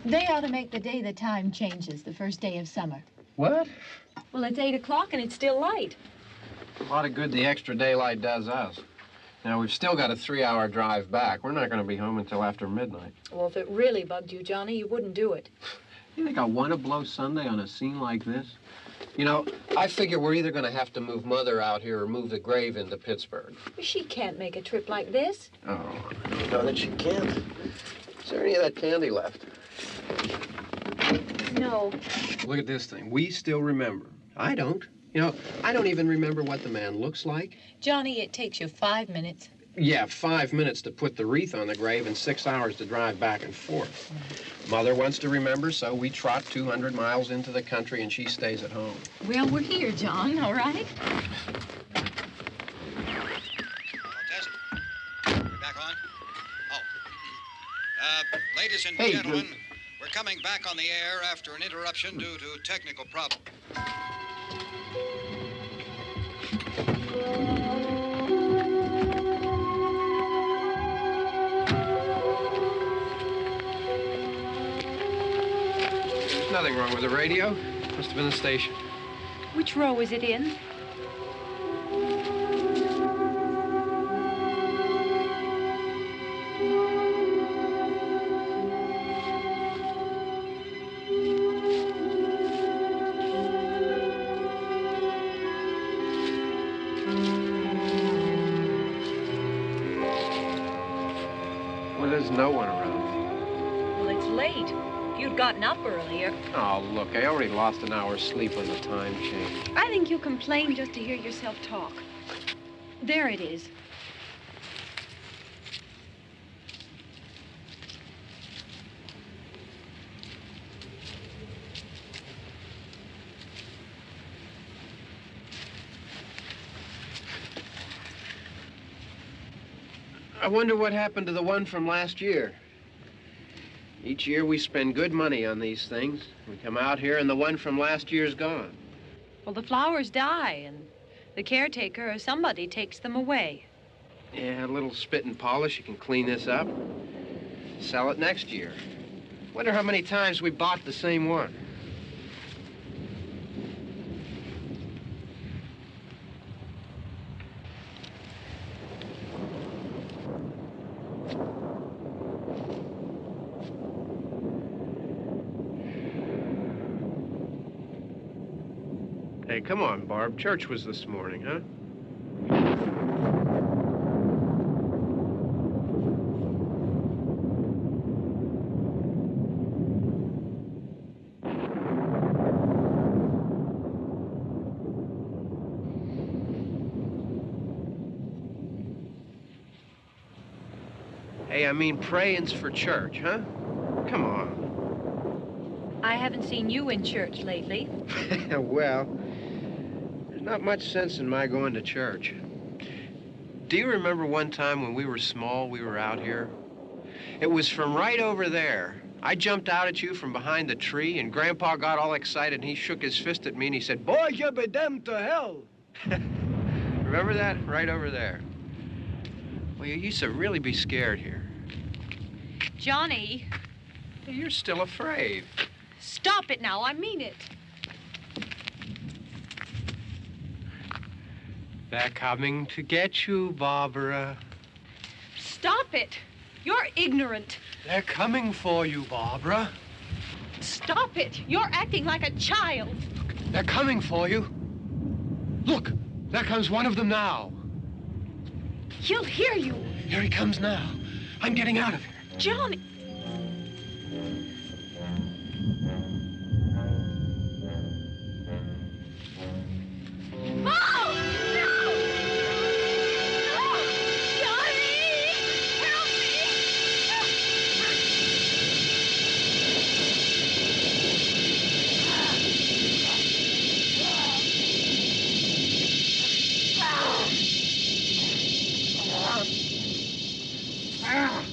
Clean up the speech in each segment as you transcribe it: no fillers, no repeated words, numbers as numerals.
They ought to make the day the time changes, the first day of summer. What? Well, it's 8 o'clock and it's still light. A lot of good the extra daylight does us. Now, we've still got a 3-hour drive back. We're not going to be home until after midnight. Well, if it really bugged you, Johnny, you wouldn't do it. You think I want to blow Sunday on a scene like this? You know, I figure we're either going to have to move Mother out here or move the grave into Pittsburgh. She can't make a trip like this. Oh, I don't know that she can't. Is there any of that candy left? No. Look at this thing. We still remember. I don't. You know, I don't even remember what the man looks like. Johnny, it takes you 5 minutes. Yeah, 5 minutes to put the wreath on the grave and 6 hours to drive back and forth. Mother wants to remember, so we trot 200 miles into the country and she stays at home. Well, we're here, John, all right? Test. We're back on? Oh. Ladies and gentlemen, we're coming back on the air after an interruption due to technical problem. There's nothing wrong with the radio. Must have been the station. Which row is it in? Well, there's no one around. Well, it's late. If you'd gotten up earlier. Oh, look, I already lost an hour's sleep when the time changed. I think you complain just to hear yourself talk. There it is. I wonder what happened to the one from last year. Each year we spend good money on these things. We come out here and the one from last year's gone. Well, the flowers die, and the caretaker or somebody takes them away. Yeah, a little spit and polish. You can clean this up. Sell it next year. Wonder how many times we bought the same one. Hey, come on, Barb. Church was this morning, huh? Hey, I mean, praying's for church, huh? Come on. I haven't seen you in church lately. Well, there's not much sense in my going to church. Do you remember one time when we were small, we were out here? It was from right over there. I jumped out at you from behind the tree, and Grandpa got all excited, and he shook his fist at me, and he said, "Boy, you be damned to hell." Remember that? Right over there. Well, you used to really be scared here. Johnny, You're still afraid. stop it now. I mean it. They're coming to get you, Barbara. Stop it. You're ignorant. They're coming for you, Barbara. Stop it. You're acting like a child. They're coming for you. Look, there comes one of them now. He'll hear you. Here he comes now. I'm getting out of here. Johnny. Oh! No! No! Johnny! Help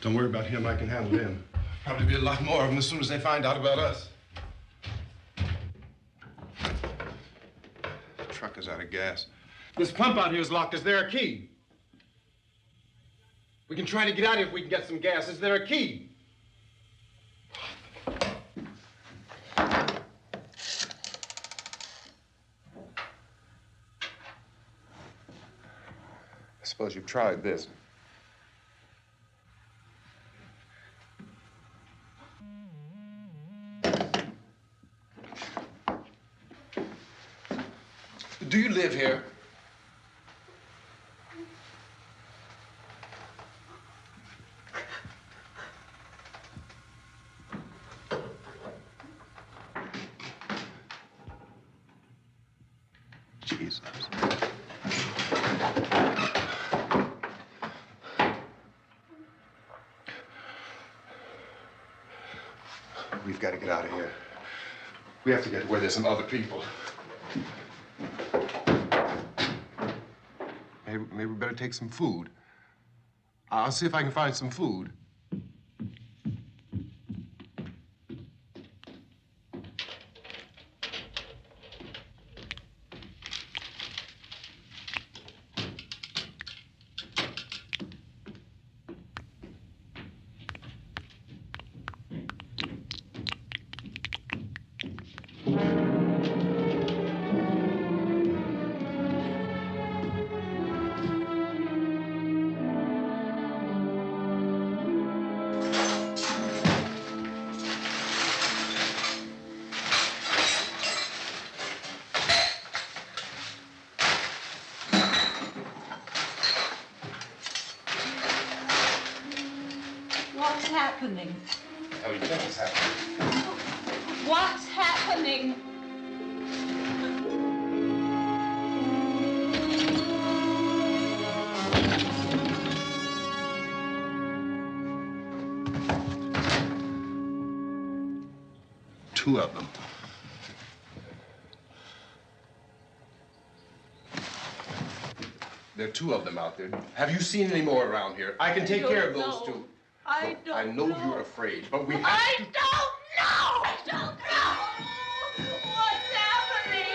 Don't worry about him. I can handle him. Probably be a lot more of them as soon as they find out about us. The truck is out of gas. This pump out here is locked. Is there a key? We can try to get out of here if we can get some gas. Is there a key? I suppose you've tried this. Do you live here? Jesus. We've got to get out of here. We have to get where there's some other people. Maybe we better take some food. I'll see if I can find some food. What's happening? What do you think is happening? What's happening? Two of them. There are two of them out there. Have you seen any more around here? I can take care of those two. I don't I know you're afraid, but we have to... I don't know! I don't know! What's happening?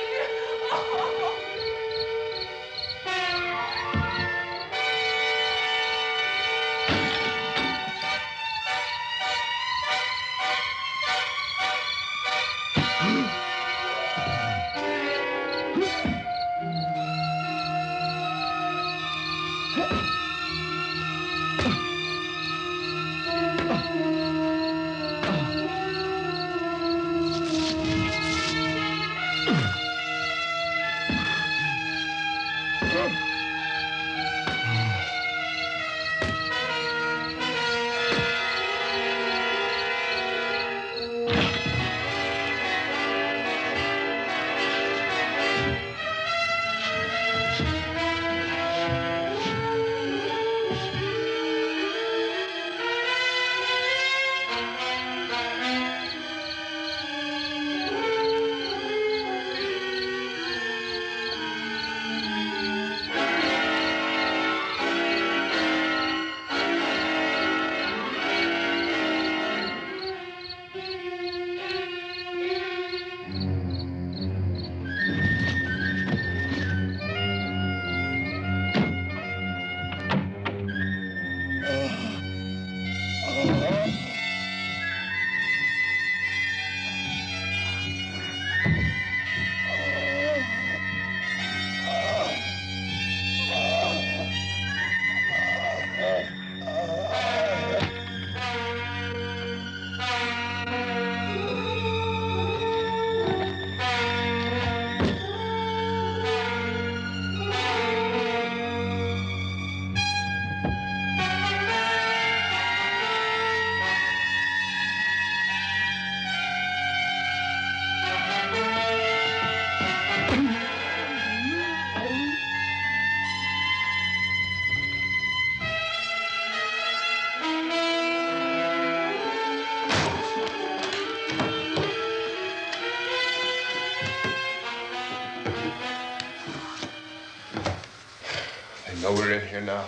They know we're in here now.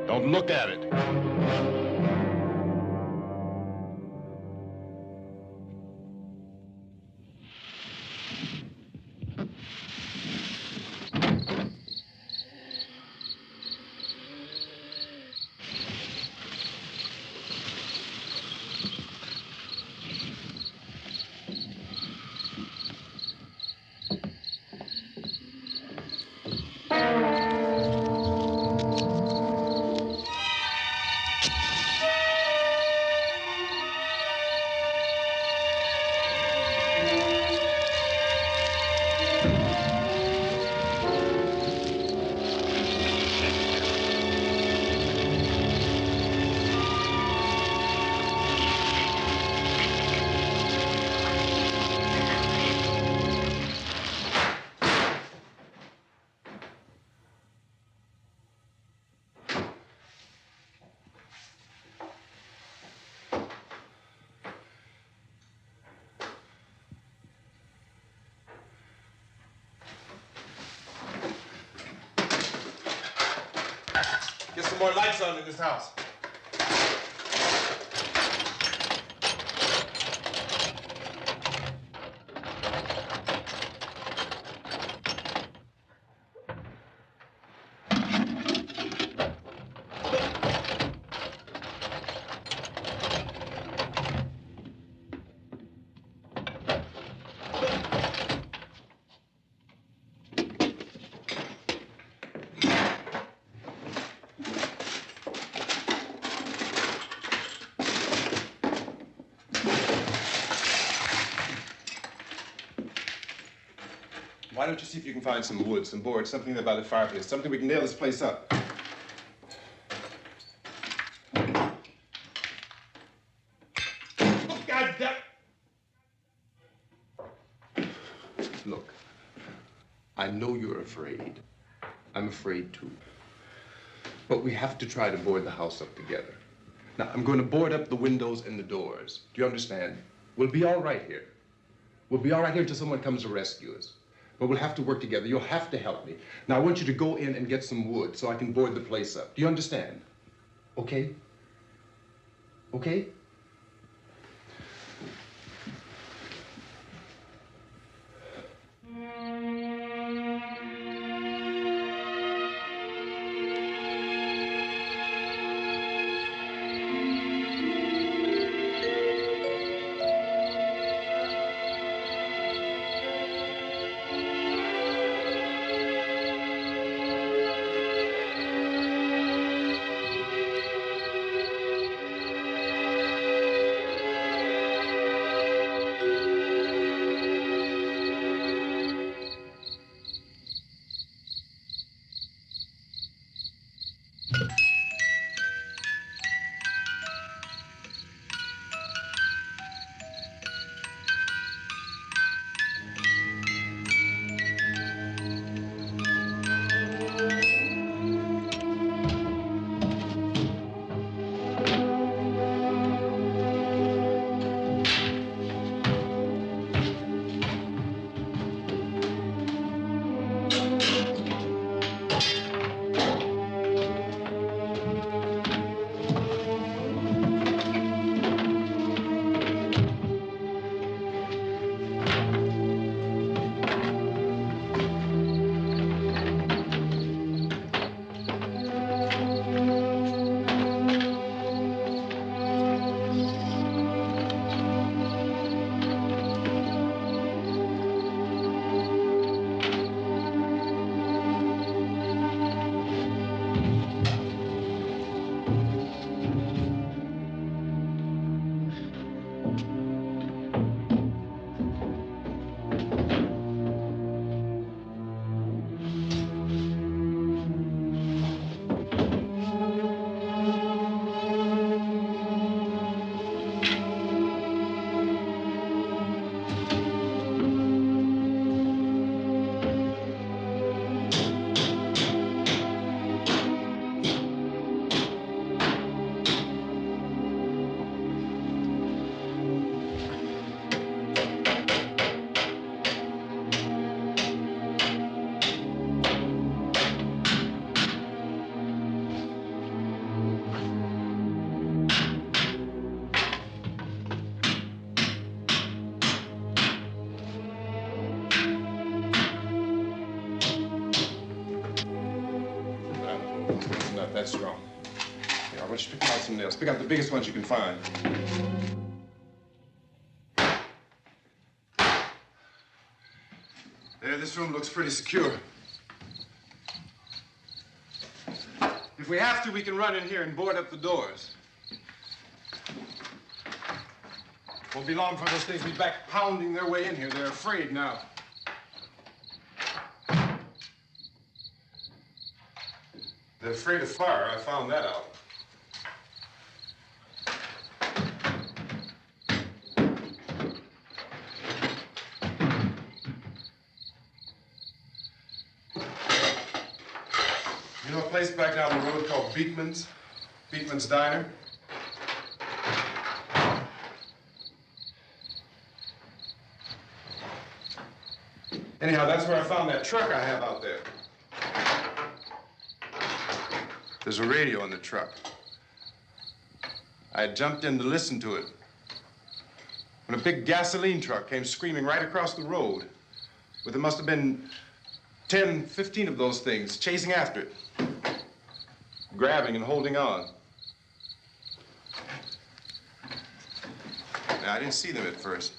Don't look at it. Get some more lights on in this house. Why don't you see if you can find some wood, some board, something there by the fireplace, something we can nail this place up. Oh, God damn! Look, I know you're afraid. I'm afraid too. But we have to try to board the house up together. Now, I'm going to board up the windows and the doors. Do you understand? We'll be all right here. We'll be all right here until someone comes to rescue us. But we'll have to work together. You'll have to help me. Now, I want you to go in and get some wood so I can board the place up. Do you understand? Okay? Okay? that's wrong. Here, I want you to pick out some nails. Pick out the biggest ones you can find. There, this room looks pretty secure. If we have to, we can run in here and board up the doors. Won't be long before those things be back pounding their way in here. They're afraid now. They're afraid of fire. I found that out. You know a place back down the road called Beekman's? Beekman's Diner? Anyhow, that's where I found that truck I have out there. There's a radio in the truck. I had jumped in to listen to it when a big gasoline truck came screaming right across the road with there must have been 10, 15 of those things chasing after it, grabbing and holding on. Now, I didn't see them at first.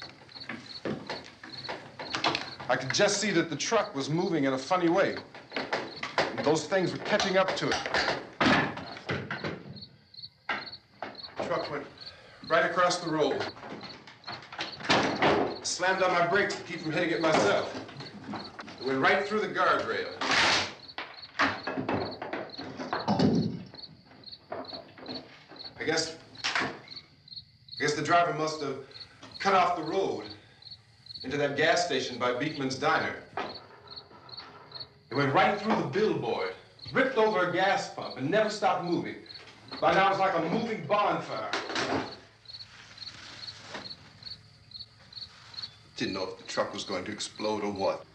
I could just see that the truck was moving in a funny way. And those things were catching up to it. The truck went right across the road. Slammed on my brakes to keep from hitting it myself. It went right through the guardrail. I guess the driver must have cut off the road into that gas station by Beekman's Diner. It went right through the billboard, ripped over a gas pump, and never stopped moving. By now, it was like a moving bonfire. Didn't know if the truck was going to explode or what.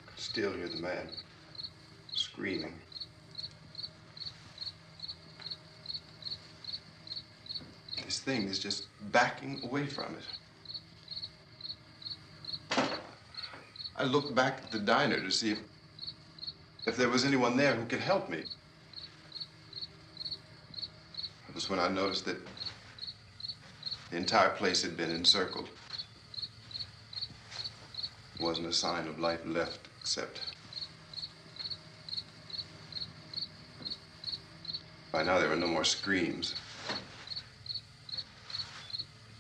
Could still hear the man screaming. This thing is just backing away from it. I looked back at the diner to see if there was anyone there who could help me. It was when I noticed that the entire place had been encircled. There wasn't a sign of life left except by now there were no more screams.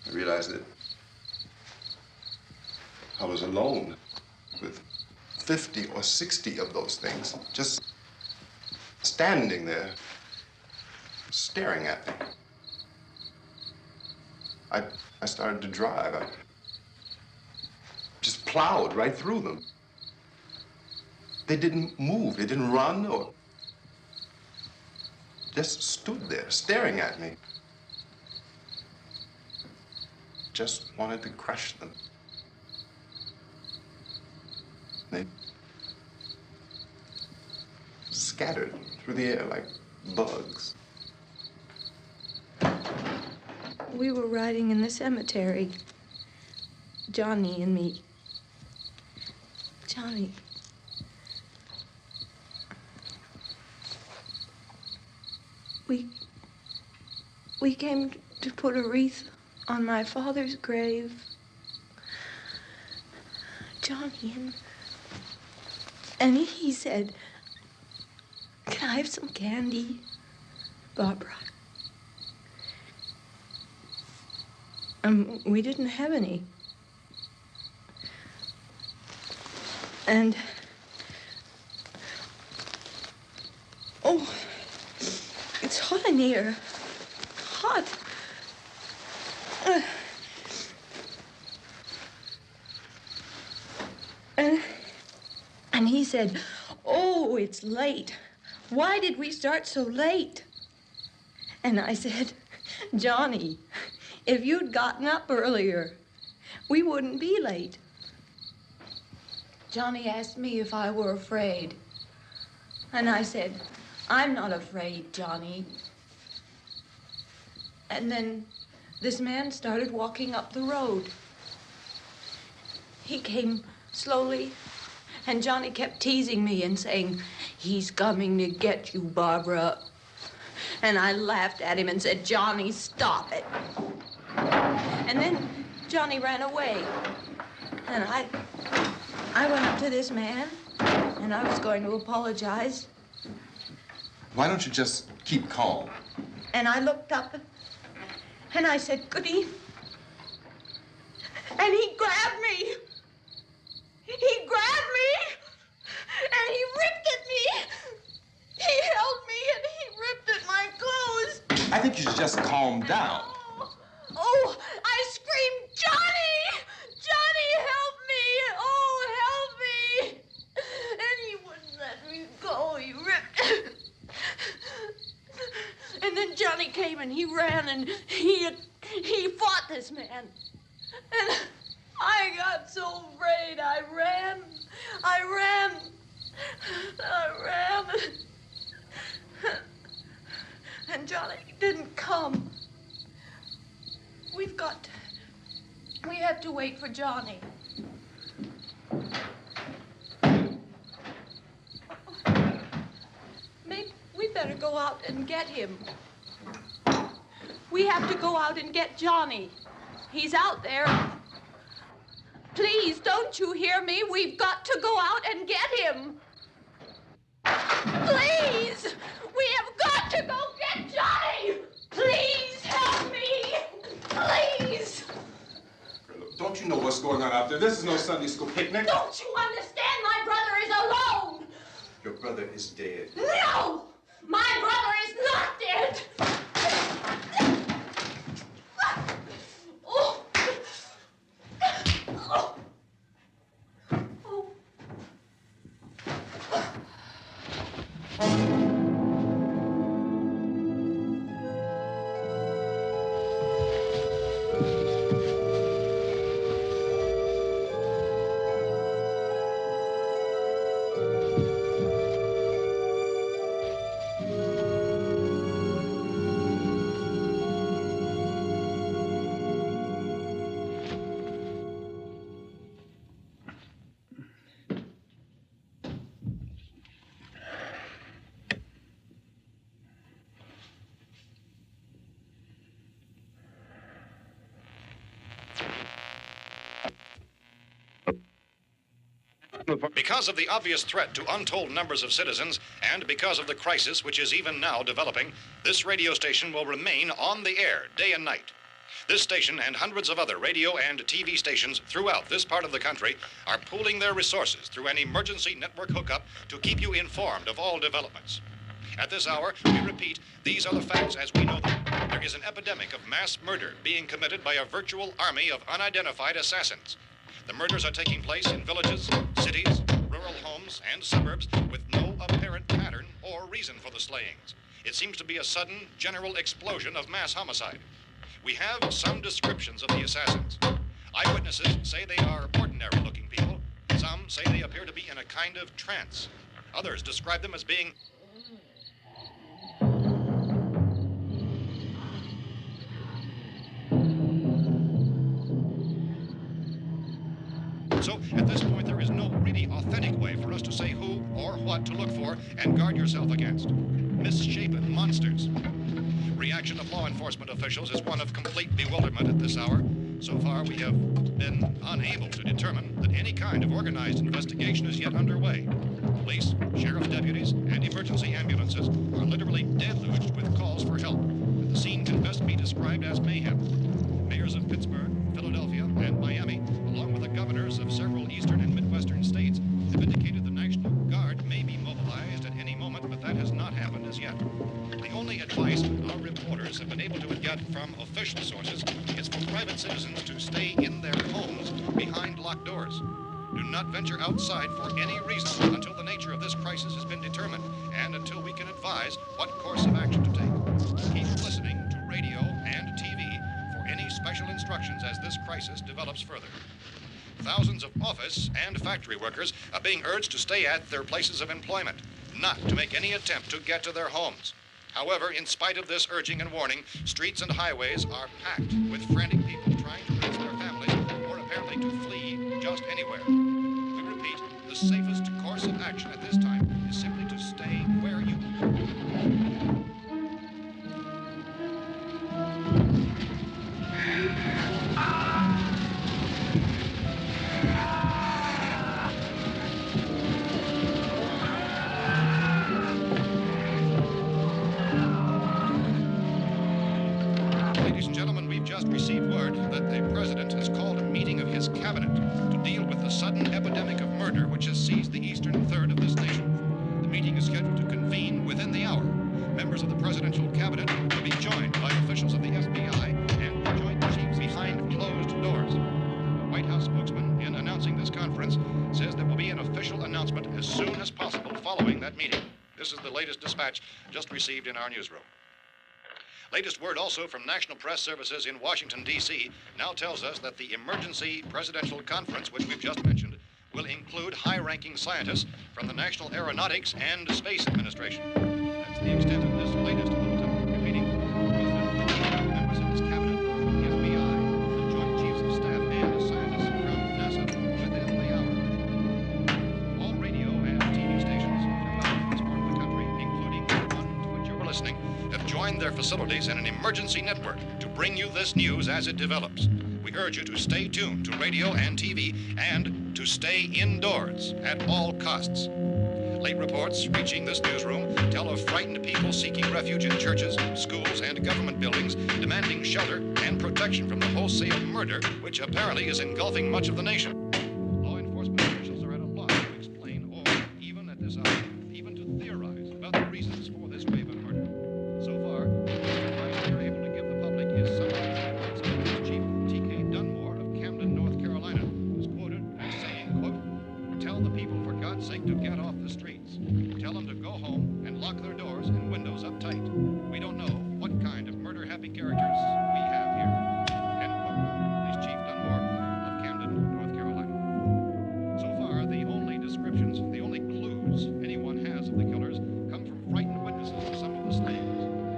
I realized that I was alone with 50 or 60 of those things, just standing there, staring at me. I started to drive. I just plowed right through them. They didn't move, they didn't run or just stood there, staring at me. Just wanted to crush them. They scattered through the air like bugs. We were riding in the cemetery, Johnny and me. Johnny. We came to put a wreath on my father's grave. Johnny, and he said, "Can I have some candy, Barbara?" We didn't have any. And, oh, it's hot in here. Hot. And he said, "Oh, it's late. Why did we start so late?" And I said, "Johnny, if you'd gotten up earlier, we wouldn't be late." Johnny asked me if I were afraid. And I said, "I'm not afraid, Johnny." And then this man started walking up the road. He came slowly And Johnny kept teasing me and saying, "He's coming to get you, Barbara." And I laughed at him and said, "Johnny, stop it." And then Johnny ran away. And I went up to this man, and I was going to apologize. Why don't you just keep calm? And I looked up, and I said, "Good evening." And he grabbed me. He grabbed me, and he ripped at me. He held me, and he ripped at my clothes. I think you should just calm down. Oh, I screamed, "Johnny! Johnny, help me! Oh, help me!" And he wouldn't let me go. He ripped. And then Johnny came and he ran and he fought this man. And I got so afraid. I ran. And Johnny didn't come. We have to wait for Johnny. Maybe we better go out and get him. We have to go out and get Johnny. He's out there. Please, don't you hear me? We've got to go out and get him. Please! We have got to go get Johnny! Please help me! Please! Look, don't you know what's going on out there? This is no Sunday school picnic. Don't you understand? My brother is alone! Your brother is dead. No! My brother is not dead! Oh. Oh. Oh. Because of the obvious threat to untold numbers of citizens, and because of the crisis which is even now developing, this radio station will remain on the air day and night. This station and hundreds of other radio and TV stations throughout this part of the country are pooling their resources through an emergency network hookup to keep you informed of all developments. At this hour, we repeat, these are the facts as we know them. There is an epidemic of mass murder being committed by a virtual army of unidentified assassins. The murders are taking place in villages, cities, rural homes, and suburbs with no apparent pattern or reason for the slayings. It seems to be a sudden, general explosion of mass homicide. We have some descriptions of the assassins. Eyewitnesses say they are ordinary-looking people. Some say they appear to be in a kind of trance. Others describe them as being So, at this point, there is no really authentic way for us to say who or what to look for and guard yourself against. Misshapen monsters. Reaction of law enforcement officials is one of complete bewilderment at this hour. So far, we have been unable to determine that any kind of organized investigation is yet underway. Police, sheriff deputies, and emergency ambulances are literally deluged with calls for help. And the scene can best be described as mayhem. Mayors of Pittsburgh, Philadelphia, and Miami, along with the governors of several eastern and midwestern states, have indicated the National Guard may be mobilized at any moment, but that has not happened as yet. The only advice our reporters have been able to get from official sources is for private citizens to stay in their homes behind locked doors. Do not venture outside for any reason until the nature of this crisis has been determined and until we can advise what course of action to take. Keep listening to radio and TV for any special instructions as this crisis develops further. Thousands of office and factory workers are being urged to stay at their places of employment, not to make any attempt to get to their homes. However, in spite of this urging and warning, streets and highways are packed with frantic people trying to reach their families or apparently to flee just anywhere. We repeat, the safest course of action at this time is simply to stay where you Ladies and gentlemen, we've just received word that the president has called a meeting of his cabinet to deal with the sudden epidemic of murder which has seized the eastern third of this nation. The meeting is scheduled to convene within the hour. Members of the presidential cabinet will be joined by officials of the FBI and the Joint Chiefs behind closed doors. The White House spokesman, in announcing this conference, says there will be an official announcement as soon as possible following that meeting. This is the latest dispatch just received in our newsroom. Latest word also from National Press Services in Washington, D.C. now tells us that the emergency presidential conference, which we've just mentioned, will include high-ranking scientists from the National Aeronautics and Space Administration. That's the extent of this latest bulletin. Repeating, the President, members of his cabinet, the FBI, the Joint Chiefs of Staff, and scientists from NASA within the hour. All radio and TV stations throughout this part of the country, including the one to which you're listening, have joined their facilities in an emergency network to bring you this news as it develops. We urge you to stay tuned to radio and TV and to stay indoors at all costs. Late reports reaching this newsroom tell of frightened people seeking refuge in churches, schools, and government buildings, demanding shelter and protection from the wholesale murder which apparently is engulfing much of the nation. Law enforcement officials are at a loss to explain or, even at this hour, even to theorize about the reasons for this wave of murder. So far, the advice we are able to give the public is summarized by Police Chief T.K. Dunmore of Camden, North Carolina, who's quoted as saying, quote, "Tell the people, for God's sake, to get off the streets. Tell them to go home and lock their doors and windows up tight. We don't know what kind of murder-happy characters we have here." End quote. Police Chief Dunmore of Camden, North Carolina. So far, the only descriptions, the only clues anyone has of the killers come from frightened witnesses to some of the slayings.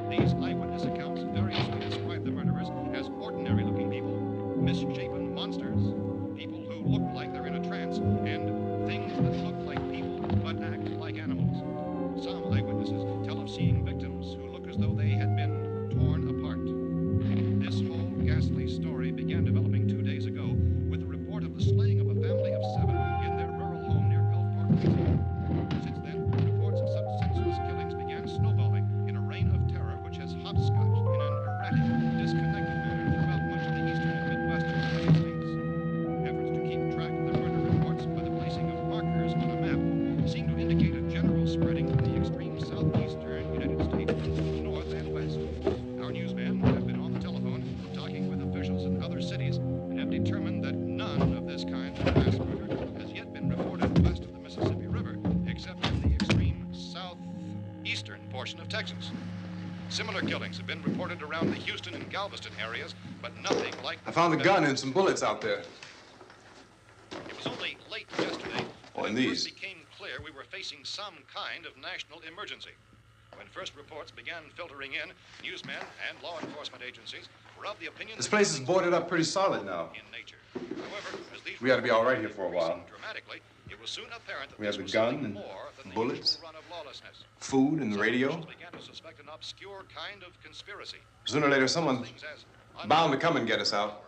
These eyewitness accounts variously describe the murderers as ordinary-looking people, misshapen monsters, people who look like they're in a trance, and things that look like people but act like animals. Some eyewitnesses tell of seeing victims who look as though they had been torn apart. This whole ghastly story began developing 2 days ago with the report of the slaying of a family of 7 in their rural home near Gulfport, Louisiana. Since then, reports of such senseless killings began snowballing in a reign of terror which has hopscotched in an erratic, disconnected manner throughout much of the eastern and midwestern United States. Efforts to keep track of the murder reports by the placing of markers on a map seem to indicate a general spreading from the extreme southeastern United States to the north and west. Our newsmen have been on the telephone talking with officials in other cities and have determined that none of this kind of mass murder has yet been reported west of the Mississippi River, except in the extreme southeastern portion of Texas. Similar killings have been reported around the Houston and Galveston areas, but nothing like... I found a gun and some bullets out there. It was only late yesterday Oh, that and it these. first became clear we were facing some kind of national emergency. When first reports began filtering in, newsmen and law enforcement agencies were of the opinion... This place is boarded up pretty solid now. ...in nature. However, as these We ought to be all right here for a while. dramatically, it was soon apparent that We have this the was gun something and more than the bullets, usual run of lawlessness. food and the Some radio. officials began to suspect an obscure kind of conspiracy. Sooner or later, someone's Things as bound to come and get us out.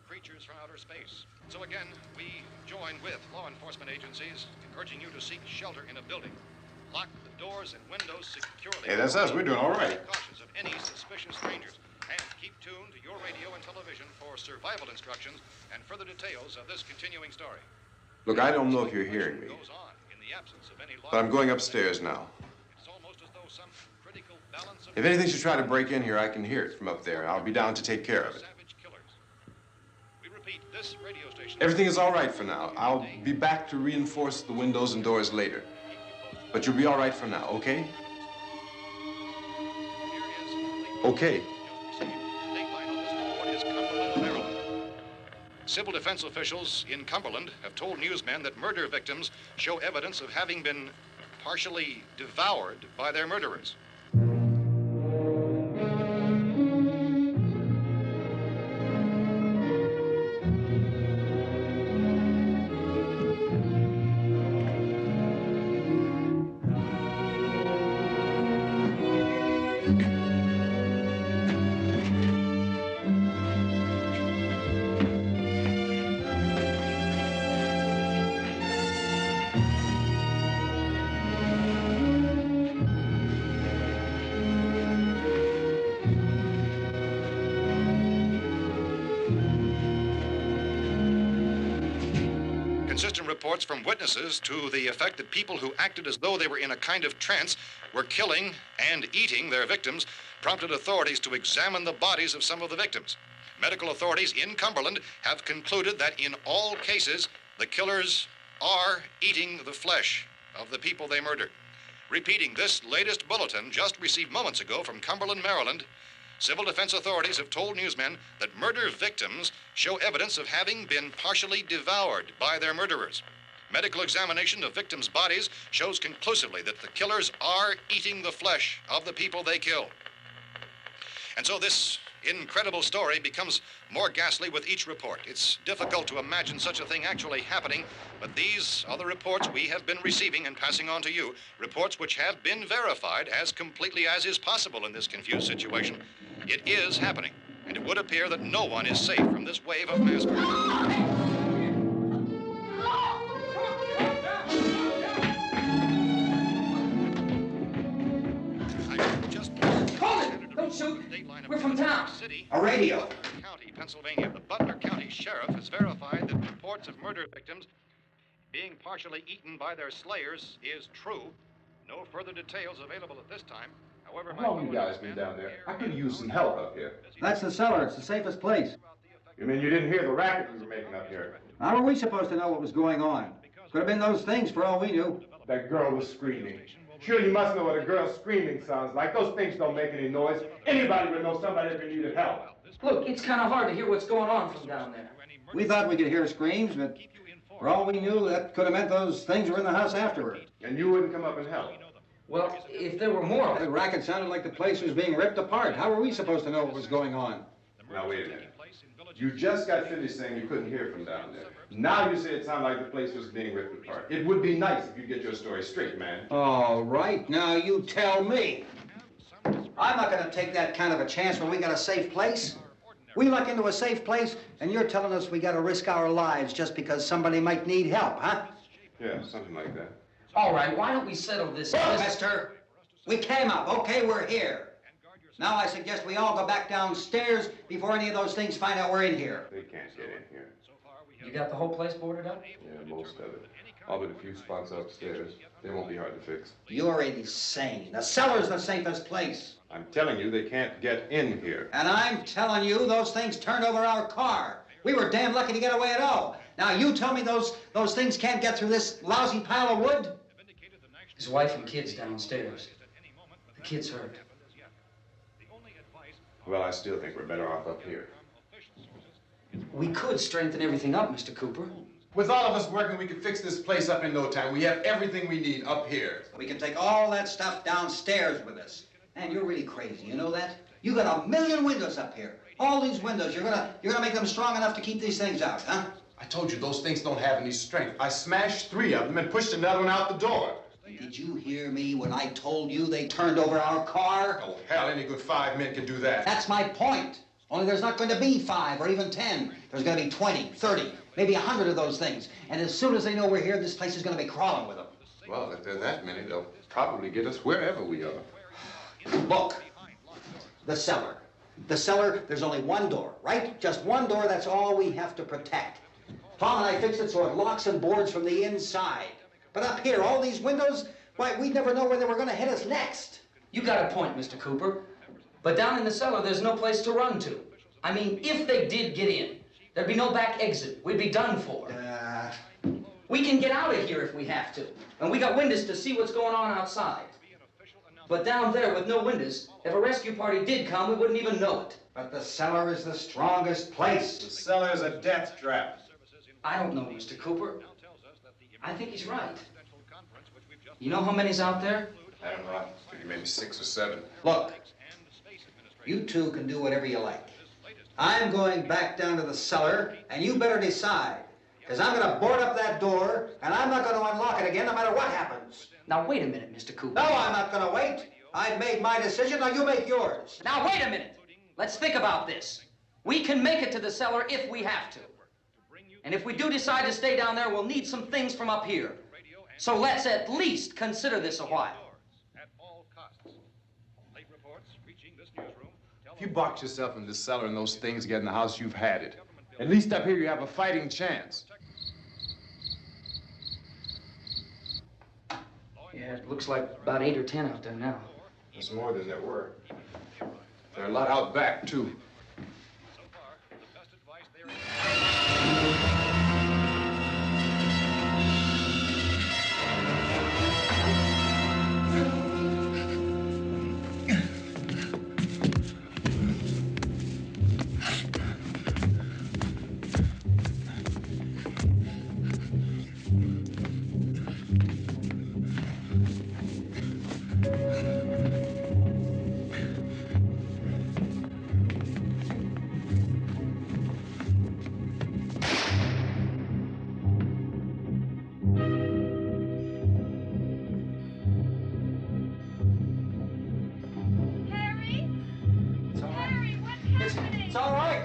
creatures from outer space. So again, we join with law enforcement agencies in urging you to seek shelter in a building. Lock the doors and windows securely. Hey, that's us. We're doing all right. Be cautious of any suspicious strangers. And keep tuned to your radio and television for survival instructions and further details of this continuing story. Look, I don't know if you're hearing me, Goes on in the absence of any law. but I'm going upstairs now. It's almost as though some critical balance of If anything should try to break in here, I can hear it from up there. I'll be down to take care of it. savage killers. We repeat, this radio station... Everything is all right for now. I'll be back to reinforce the windows and doors later. But you'll be all right for now, okay? Okay. Civil defense officials in Cumberland have told newsmen that murder victims show evidence of having been partially devoured by their murderers. Consistent reports from witnesses to the effect that people who acted as though they were in a kind of trance were killing and eating their victims prompted authorities to examine the bodies of some of the victims. Medical authorities in Cumberland have concluded that in all cases, the killers are eating the flesh of the people they murdered. Repeating this latest bulletin just received moments ago from Cumberland, Maryland, civil defense authorities have told newsmen that murder victims show evidence of having been partially devoured by their murderers. Medical examination of victims' bodies shows conclusively that the killers are eating the flesh of the people they kill. And so this incredible story becomes more ghastly with each report. It's difficult to imagine such a thing actually happening, but these are the reports we have been receiving and passing on to you, reports which have been verified as completely as is possible in this confused situation. It is happening, and it would appear that no one is safe from this wave of mass murder. Don't shoot. We're from town. A radio. County, Pennsylvania. The Butler County Sheriff has verified that reports of murder victims being partially eaten by their slayers is true. No further details available at this time. However, How long you guys been down there? I could use some help up here. That's the cellar. It's the safest place. You mean you didn't hear the racket we were making up here? How were we supposed to know what was going on? Could have been those things for all we knew. That girl was screaming. Sure, you must know what a girl screaming sounds like. Those things don't make any noise. Anybody would know somebody ever needed help. Look, it's kind of hard to hear what's going on from down there. We thought we could hear screams, but for all we knew, that could have meant those things were in the house afterward. And you wouldn't come up and help? Well, if there were more... The racket sounded like the place was being ripped apart. How were we supposed to know what was going on? Now, wait a minute. You just got finished saying you couldn't hear from down there. Now you say it sounded like the place was being ripped apart. It would be nice if you get your story straight, man. All right, now you tell me. I'm not going to take that kind of a chance when we got a safe place. We luck into a safe place, and you're telling us we got to risk our lives just because somebody might need help, huh? Yeah, something like that. All right, why don't we settle this? Look, mister, we came up. Okay, we're here. Now I suggest we all go back downstairs before any of those things find out we're in here. They can't get in here. You got the whole place boarded up? Yeah, most of it. All but a few spots upstairs. They won't be hard to fix. You're insane. The cellar's the safest place. I'm telling you, they can't get in here. And I'm telling you, those things turned over our car. We were damn lucky to get away at all. Now you tell me those things can't get through this lousy pile of wood? His wife and kids downstairs. The kid's hurt. Well, I still think we're better off up here. We could strengthen everything up, Mr. Cooper. With all of us working, we could fix this place up in no time. We have everything we need up here. We can take all that stuff downstairs with us. Man, you're really crazy, you know that? You got 1,000,000 windows up here. All these windows, you're gonna make them strong enough to keep these things out, huh? I told you, those things don't have any strength. I smashed 3 of them and pushed another one out the door. Did you hear me when I told you they turned over our car? Oh, hell, any good 5 men can do that. That's my point. Only there's not going to be 5 or even 10. There's going to be 20, 30, maybe 100 of those things. And as soon as they know we're here, this place is going to be crawling with them. Well, if there are that many, they'll probably get us wherever we are. Look, the cellar. The cellar, there's only one door, right? Just one door, that's all we have to protect. Tom and I fixed it so it locks and boards from the inside. But up here, all these windows, why, we'd never know where they were going to hit us next. You got a point, Mr. Cooper. But down in the cellar, there's no place to run to. I mean, if they did get in, there'd be no back exit. We'd be done for. We can get out of here if we have to. And we got windows to see what's going on outside. But down there with no windows, if a rescue party did come, we wouldn't even know it. But the cellar is the strongest place. The cellar's a death trap. I don't know, Mr. Cooper. I think he's right. You know how many's out there? I don't know. I figure maybe 6 or 7. Look, you two can do whatever you like. I'm going back down to the cellar, and you better decide. Because I'm going to board up that door, and I'm not going to unlock it again no matter what happens. Now, wait a minute, Mr. Cooper. No, I'm not going to wait. I've made my decision, now you make yours. Now, wait a minute. Let's think about this. We can make it to the cellar if we have to. And if we do decide to stay down there, we'll need some things from up here. So let's at least consider this a while. If you box yourself in the cellar and those things get in the house, you've had it. At least up here you have a fighting chance. Yeah, it looks like about 8 or 10 out there now. There's more than there were. There are a lot out back, too. It's all right.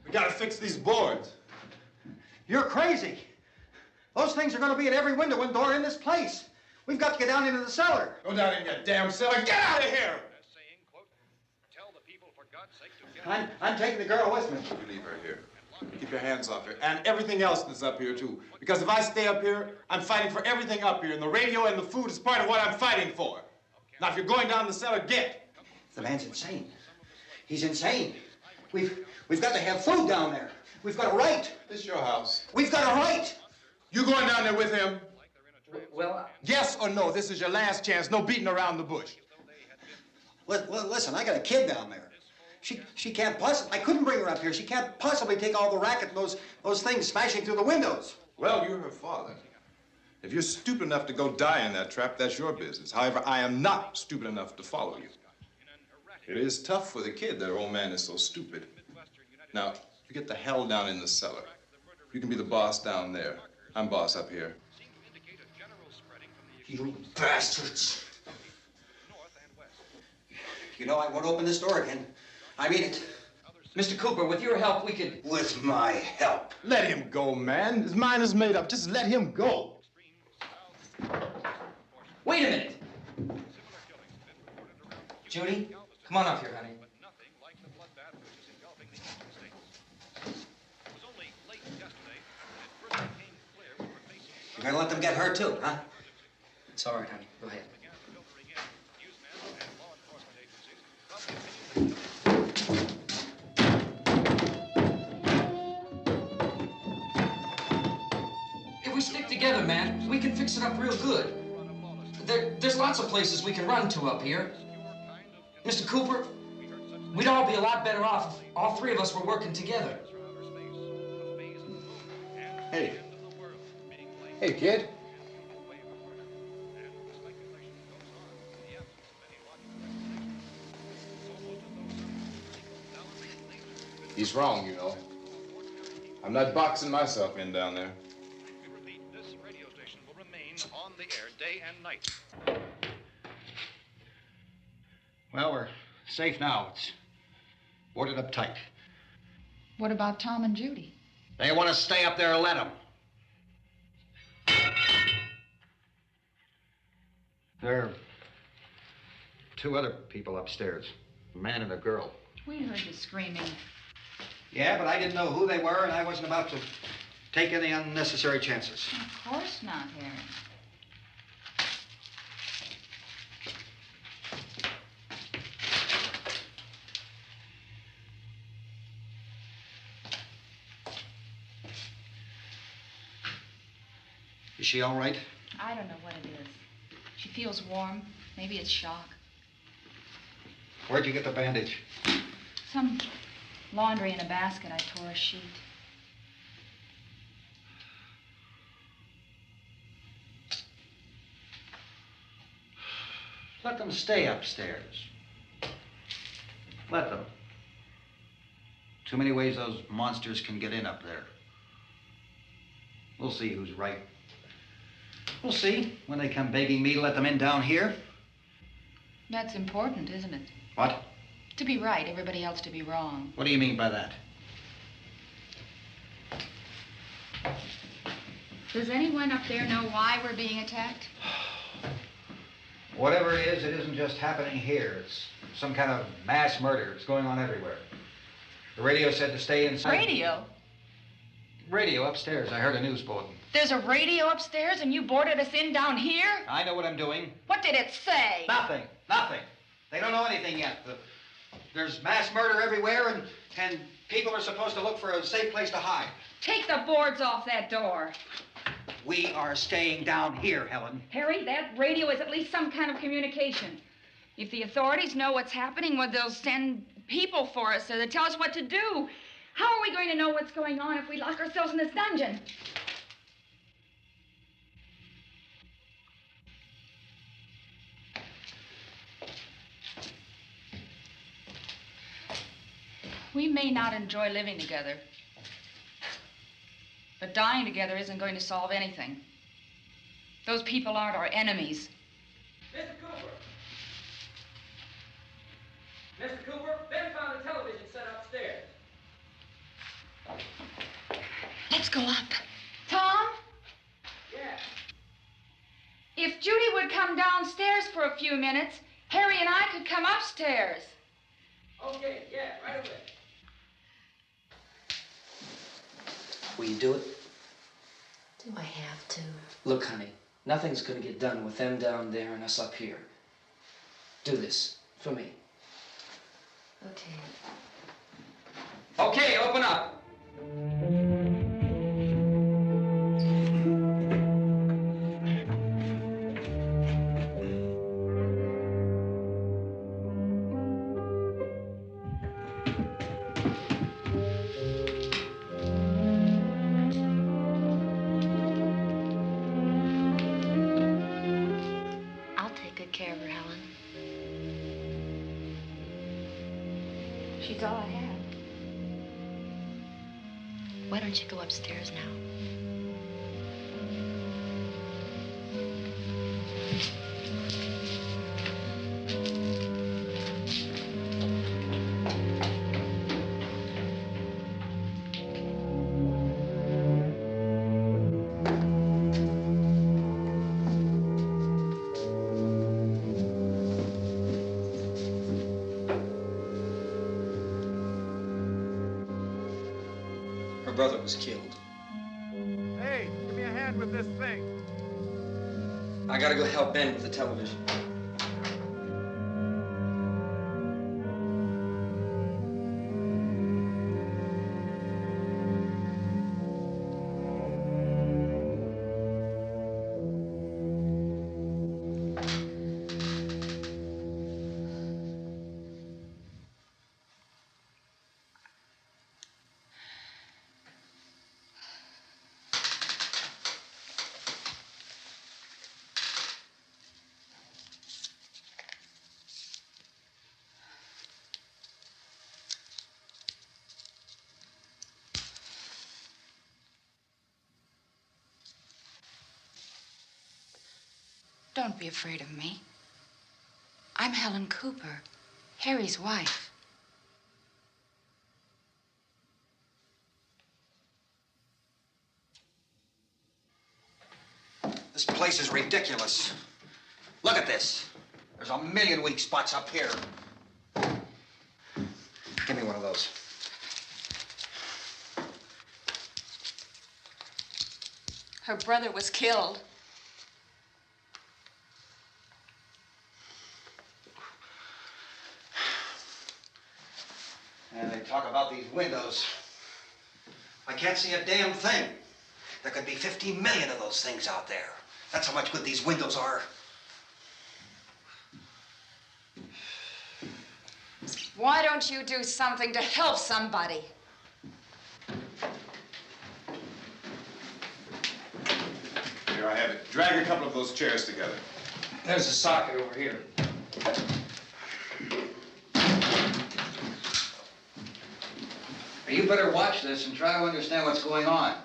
We gotta fix these boards. You're crazy. Those things are going to be at every window and door in this place. We've got to get down into the cellar. Go down in your damn cellar. Get out of here! I'm taking the girl with me. You leave her here. Keep your hands off her. And everything else that's up here, too. Because if I stay up here, I'm fighting for everything up here. And the radio and the food is part of what I'm fighting for. Now, if you're going down the cellar, get. The man's insane. He's insane. We've got to have food down there. We've got a right. This is your house. We've got a right. You going down there with him? Well, Yes or no? This is your last chance. No beating around the bush. Listen, I got a kid down there. She can't possibly, I couldn't bring her up here. She can't possibly take all the racket and those things smashing through the windows. Well, you're her father. If you're stupid enough to go die in that trap, that's your business. However, I am not stupid enough to follow you. It is tough for the kid that her old man is so stupid. Now, you get the hell down in the cellar. You can be the boss down there. I'm boss up here. You bastards. You know, I won't open this door again. I mean it. Mr. Cooper, with your help, we could... With my help. Let him go, man. His mind is made up. Just let him go. Wait a minute. Judy, come on up here, honey. You're gonna let them get hurt too, huh? It's all right, honey. Go ahead. If we stick together, man, we can fix it up real good. There's lots of places we can run to up here. Mr. Cooper, we'd all be a lot better off if all three of us were working together. Hey. Hey, kid. He's wrong, you know. I'm not boxing myself in down there. This radio station will remain on the air day and night. Well, we're safe now. It's boarded up tight. What about Tom and Judy? They want to stay up there, let them. There are two other people upstairs, a man and a girl. We heard the screaming. Yeah, but I didn't know who they were, and I wasn't about to take any unnecessary chances. Of course not, Harry. Is she all right? I don't know what it is. She feels warm. Maybe it's shock. Where'd you get the bandage? Some laundry in a basket. I tore a sheet. Let them stay upstairs. Let them. Too many ways those monsters can get in up there. We'll see who's right. We'll see when they come begging me to let them in down here. That's important, isn't it? What? To be right, everybody else to be wrong. What do you mean by that? Does anyone up there know why we're being attacked? Whatever it isn't just happening here. It's some kind of mass murder. It's going on everywhere. The radio said to stay inside. Radio? Radio upstairs. I heard a news bulletin. There's a radio upstairs and you boarded us in down here? I know what I'm doing. What did it say? Nothing. Nothing. They don't know anything yet. There's mass murder everywhere, and people are supposed to look for a safe place to hide. Take the boards off that door. We are staying down here, Helen. Harry, that radio is at least some kind of communication. If the authorities know what's happening, well, they'll send people for us so they'll tell us what to do. How are we going to know what's going on if we lock ourselves in this dungeon? We may not enjoy living together, but dying together isn't going to solve anything. Those people aren't our enemies. Mr. Cooper! Mr. Cooper, Ben found a television set upstairs. Let's go up. Tom? Yeah. If Judy would come downstairs for a few minutes, Harry and I could come upstairs. Okay, yeah, right away. Will you do it? Do I have to? Look, honey, nothing's gonna get done with them down there and us up here. Do this for me. Okay. Okay, open up. I'll take good care of her, Helen. She's all I have. Why don't you go upstairs now? Her brother was killed. Hey, give me a hand with this thing. I gotta go help Ben with the television. Don't be afraid of me. I'm Helen Cooper, Harry's wife. This place is ridiculous. Look at this. There's a million weak spots up here. Give me one of those. Her brother was killed. And they talk about these windows. I can't see a damn thing. There could be 50 million of those things out there. That's how much good these windows are. Why don't you do something to help somebody? Here I have it. Drag a couple of those chairs together. There's a socket over here. You better watch this and try to understand what's going on.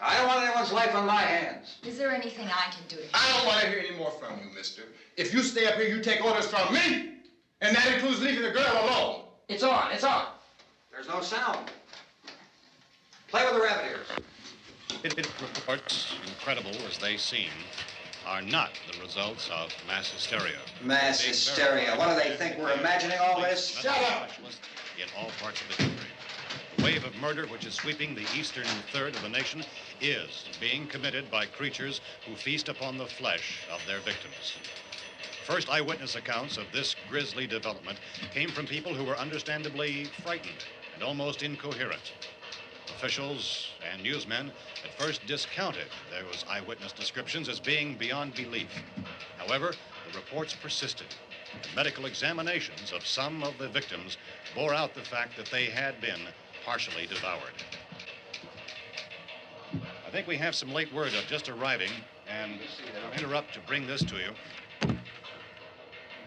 I don't want anyone's life on my hands. Is there anything I can do to help? I don't want to hear any more from you, mister. If you stay up here, you take orders from me. And that includes leaving the girl alone. It's on, it's on. There's no sound. Play with the rabbit ears. Reports, incredible as they seem, are not the results of mass hysteria. Mass hysteria. What do they think? We're imagining all this? Shut up! In all parts of the country. The wave of murder which is sweeping the eastern third of the nation is being committed by creatures who feast upon the flesh of their victims. First eyewitness accounts of this grisly development came from people who were understandably frightened and almost incoherent. Officials and newsmen at first discounted those eyewitness descriptions as being beyond belief. However, the reports persisted. And medical examinations of some of the victims bore out the fact that they had been partially devoured. I think we have some late word of just arriving, and I'll interrupt to bring this to you.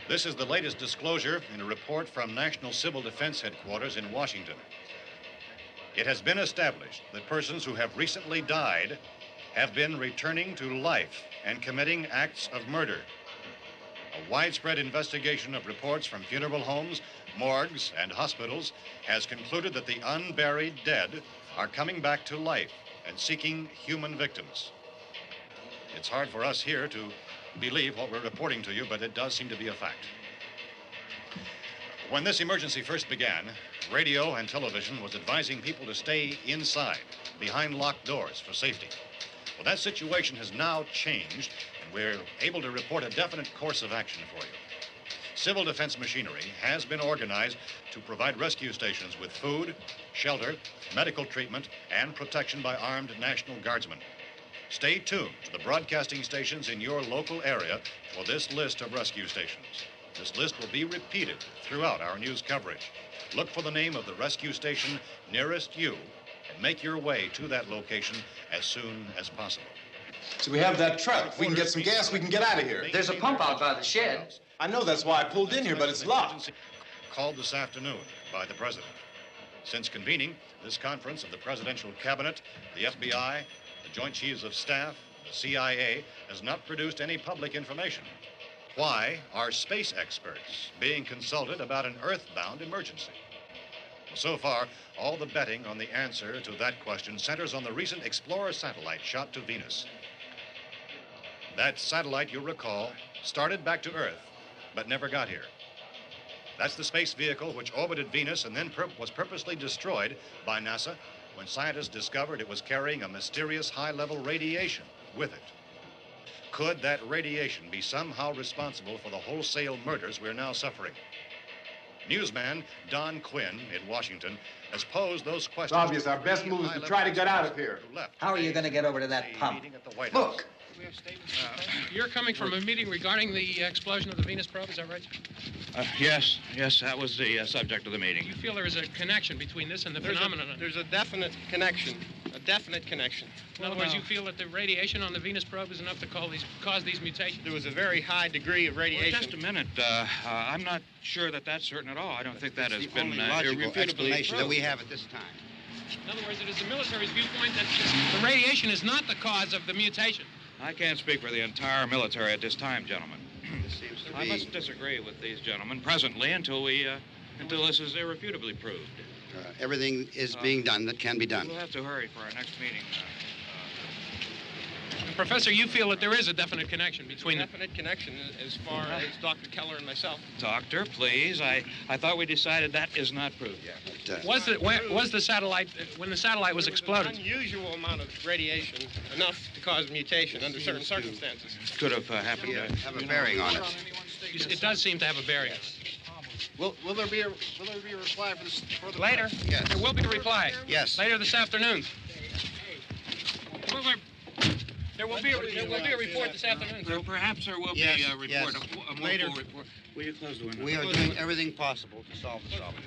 This is the latest disclosure in a report from National Civil Defense Headquarters in Washington. It has been established that persons who have recently died have been returning to life and committing acts of murder. A widespread investigation of reports from funeral homes, morgues, and hospitals has concluded that the unburied dead are coming back to life and seeking human victims. It's hard for us here to believe what we're reporting to you, but it does seem to be a fact. When this emergency first began, radio and television was advising people to stay inside, behind locked doors for safety. Well, that situation has now changed, and we're able to report a definite course of action for you. Civil defense machinery has been organized to provide rescue stations with food, shelter, medical treatment, and protection by armed National Guardsmen. Stay tuned to the broadcasting stations in your local area for this list of rescue stations. This list will be repeated throughout our news coverage. Look for the name of the rescue station nearest you and make your way to that location as soon as possible. So we have that truck. If we can get some gas, we can get out of here. There's a pump out by the shed. I know, that's why I pulled in here, but it's locked. Called this afternoon by the president. Since convening this conference of the presidential cabinet, the FBI, the Joint Chiefs of Staff, the CIA has not produced any public information. Why are space experts being consulted about an earthbound emergency? Well, so far, all the betting on the answer to that question centers on the recent Explorer satellite shot to Venus. That satellite, you'll recall, started back to Earth, but never got here. That's the space vehicle which orbited Venus and then was purposely destroyed by NASA when scientists discovered it was carrying a mysterious high-level radiation with it. Could that radiation be somehow responsible for the wholesale murders we're now suffering? Newsman Don Quinn in Washington has posed those questions. It's obvious our best move is to try to get out of here. How are you going to get over to that pump? Look. You're coming from a meeting regarding the explosion of the Venus probe, is that right? Yes, that was the subject of the meeting. You feel there is a connection between this and the phenomenon? There's a definite connection. In other words, you feel that the radiation on the Venus probe is enough to cause these mutations? There was a very high degree of radiation. Well, just a minute. I'm not sure that that's certain at all. I don't think that has been only logical irrefutably explanation that proved. we have at this time. In other words, it is the military's viewpoint that the radiation is not the cause of the mutation. I can't speak for the entire military at this time, gentlemen. This seems to I be... must disagree with these gentlemen presently until this is irrefutably proved. everything is being done that can be done. We'll have to hurry for our next meeting. Professor, you feel that there is a definite connection between the... Definite connection as far as Dr. Keller and myself. Doctor, please. I thought we decided that is not proved yet. Was the satellite, when the satellite was exploded? An unusual amount of radiation, enough to cause mutation under certain circumstances. Could have happened. Have a bearing on it. It does seem to have a bearing. Will there be a reply for this further? Later? Yes. There will be a reply. Yes. Later this afternoon. There will be a report this afternoon. Well, perhaps there will Yes, be a report, yes. a more Later. full report. Will you close the window? We are doing everything possible to solve the problem.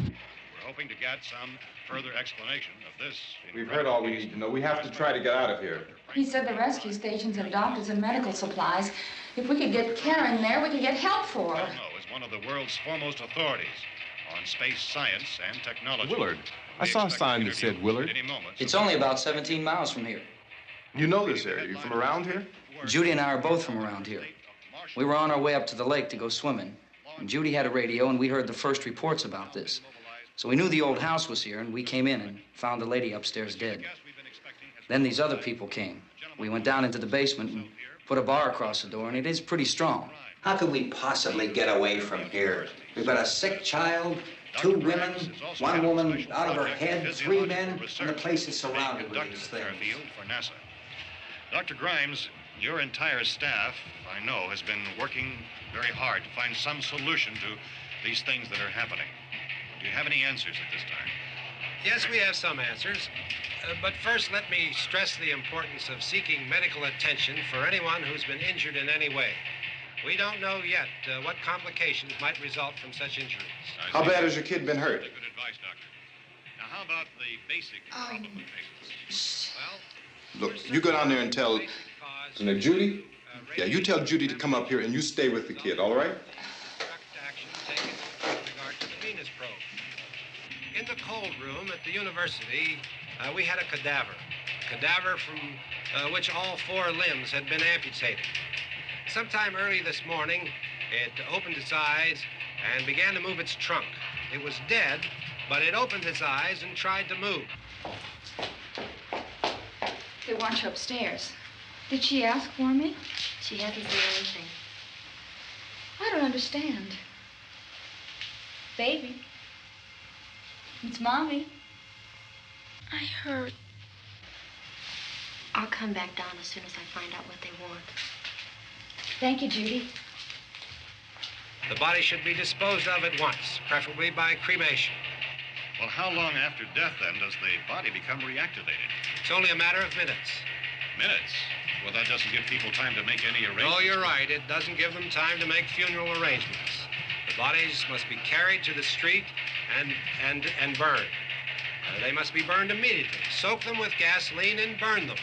We're hoping to get some further explanation of this. We've heard all we need to know. We have to try to get out of here. He said the rescue stations have doctors and medical supplies. If we could get care in there, we could get help for her. Belno is one of the world's foremost authorities on space science and technology. Willard. I saw a sign that said Willard. It's only about 17 miles from here. You know this area. You from around here? Judy and I are both from around here. We were on our way up to the lake to go swimming, and Judy had a radio, and we heard the first reports about this. So we knew the old house was here, and we came in and found the lady upstairs dead. Then these other people came. We went down into the basement and put a bar across the door, and it is pretty strong. How could we possibly get away from here? We've got a sick child, 2 women, 1 woman out of her head, 3 men, and the place is surrounded with these things. For NASA. Dr. Grimes, your entire staff, I know, has been working very hard to find some solution to these things that are happening. Do you have any answers at this time? Yes, we have some answers. But first, let me stress the importance of seeking medical attention for anyone who's been injured in any way. We don't know yet what complications might result from such injuries. How bad has your kid been hurt? Good advice, Doctor. Now, how about the basic problem of patients? Well, Look, you go down there and tell... Isn't it Judy? Yeah, you tell Judy to come up here and you stay with the kid, all right? Action taken with regard to the Venus probe. In the cold room at the university, we had a cadaver from which all 4 limbs had been amputated. Sometime early this morning, it opened its eyes and began to move its trunk. It was dead, but it opened its eyes and tried to move. They want you upstairs. Did she ask for me? She hasn't said anything. I don't understand. Baby. It's Mommy. I heard. I'll come back down as soon as I find out what they want. Thank you, Judy. The body should be disposed of at once, preferably by cremation. well, how long after death, then, does the body become reactivated? It's only a matter of minutes. Minutes? Well, that doesn't give people time to make any arrangements. No, you're right. It doesn't give them time to make funeral arrangements. The bodies must be carried to the street and burned. They must be burned immediately. Soak them with gasoline and burn them.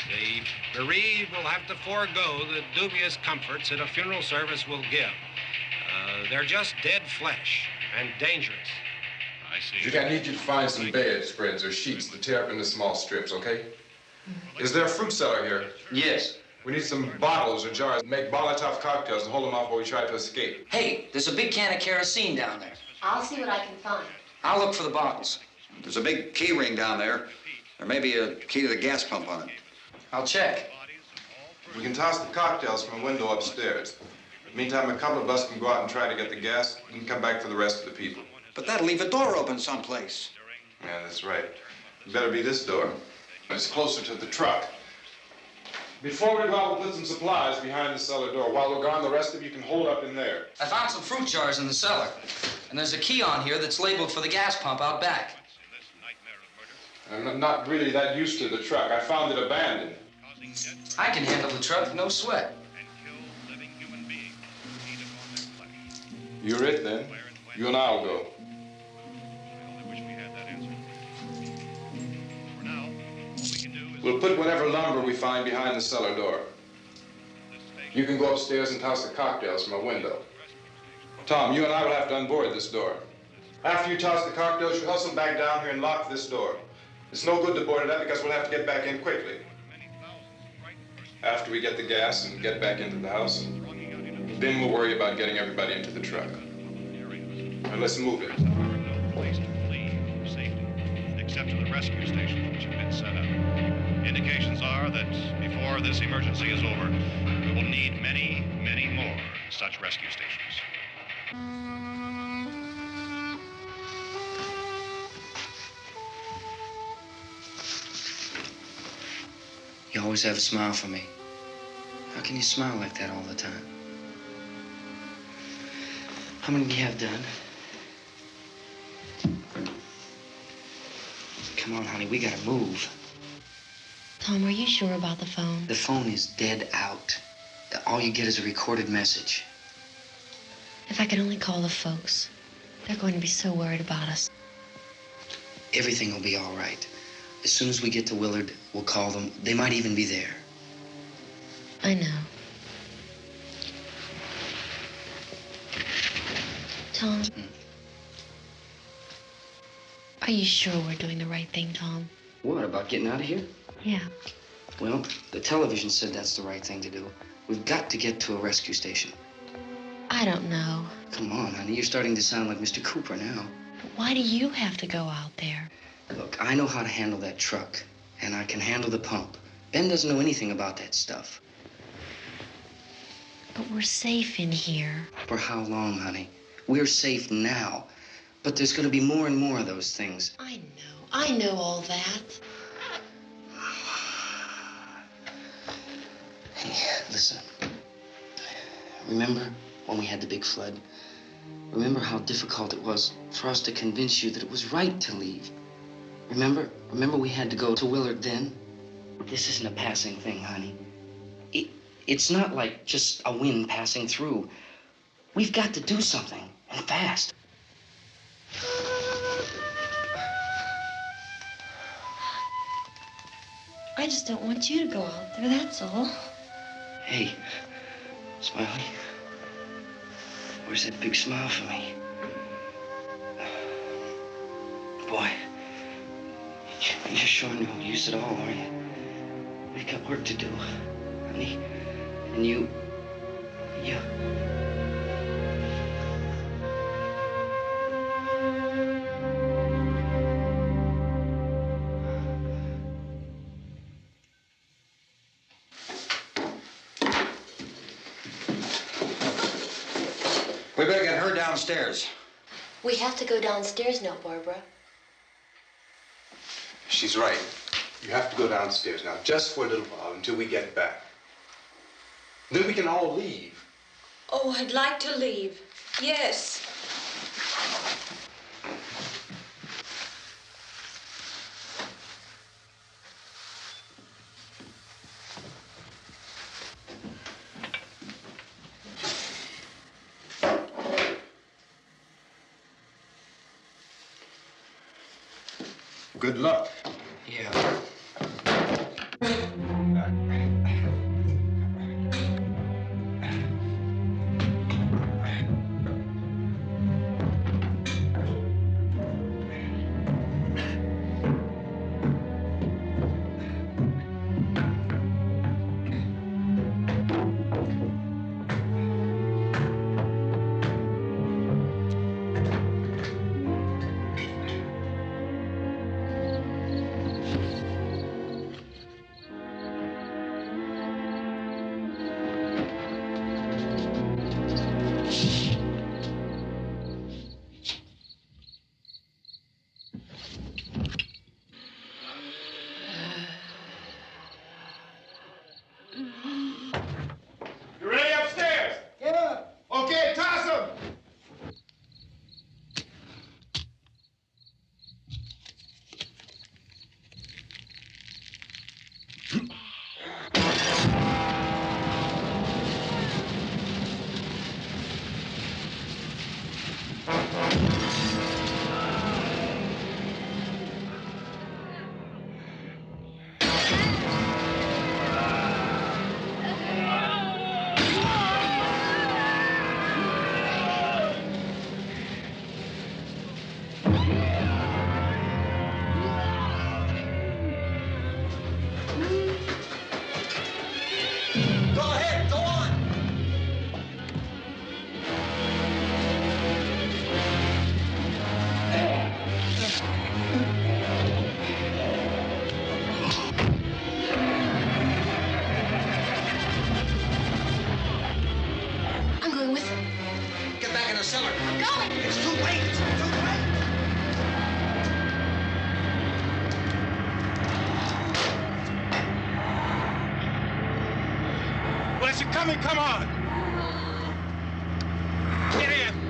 The bereaved will have to forego the dubious comforts that a funeral service will give. They're just dead flesh and dangerous. I see. Judy, I need you to find some bedspreads or sheets to tear up into small strips, okay? Is there a fruit cellar here? Yes. We need some bottles or jars to make Molotov cocktails and hold them off while we try to escape. Hey, there's a big can of kerosene down there. I'll see what I can find. I'll look for the bottles. There's a big key ring down there. There may be a key to the gas pump on it. I'll check. We can toss the cocktails from a window upstairs. Meantime, a couple of us can go out and try to get the gas and come back for the rest of the people. But that'll leave a door open someplace. Yeah, that's right. It better be this door. It's closer to the truck. Before we go out, we'll put some supplies behind the cellar door. While we're gone, the rest of you can hold up in there. I found some fruit jars in the cellar. And there's a key on here that's labeled for the gas pump out back. I'm not really that used to the truck. I found it abandoned. I can handle the truck, no sweat. You're it, then. You and I'll go. We'll put whatever lumber we find behind the cellar door. You can go upstairs and toss the cocktails from a window. Tom, you and I will have to unboard this door. After you toss the cocktails, you hustle back down here and lock this door. It's no good to board it up because we'll have to get back in quickly. After we get the gas and get back into the house, then we'll worry about getting everybody into the truck. Now let's move it. except to the rescue stations which have been set up. Indications are that before this emergency is over, we will need many, many more such rescue stations. You always have a smile for me. How can you smile like that all the time? How many do you have done? Come on, honey, we gotta move. Tom, are you sure about the phone? The phone is dead out. All you get is a recorded message. If I could only call the folks. They're going to be so worried about us. Everything will be all right. As soon as we get to Willard, we'll call them. They might even be there. I know. Tom, are you sure we're doing the right thing, Tom? What, about getting out of here? Yeah. Well, the television said that's the right thing to do. We've got to get to a rescue station. I don't know. Come on, honey, you're starting to sound like Mr. Cooper now. But why do you have to go out there? Look, I know how to handle that truck, and I can handle the pump. Ben doesn't know anything about that stuff. But we're safe in here. For how long, honey? We're safe now. But there's going to be more and more of those things. I know all that. Hey, listen. Remember when we had the big flood? Remember how difficult it was for us to convince you that it was right to leave? Remember we had to go to Willard then? This isn't a passing thing, honey. It's not like just a wind passing through. We've got to do something, and fast. I just don't want you to go out there, that's all. Hey, Smiley, where's that big smile for me? Boy, you're sure no use at all, are you? We've got work to do, honey. And you... We better get her downstairs. We have to go downstairs now, Barbara. She's right. You have to go downstairs now, just for a little while, until we get back. Then we can all leave. Oh, I'd like to leave. Yes. Good luck. Yeah. coming, come on! Get in!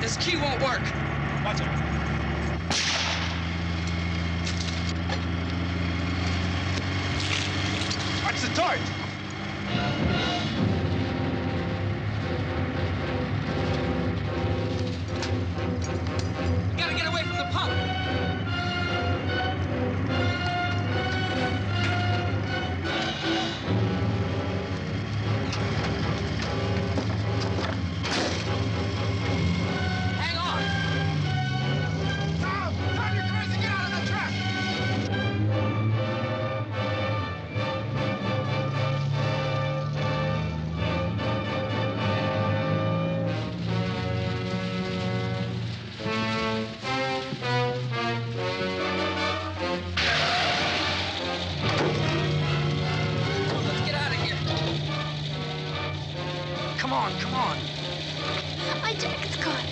This key won't work. Watch it. Watch the torch. We gotta get away from the pump. Come on. My jacket's caught.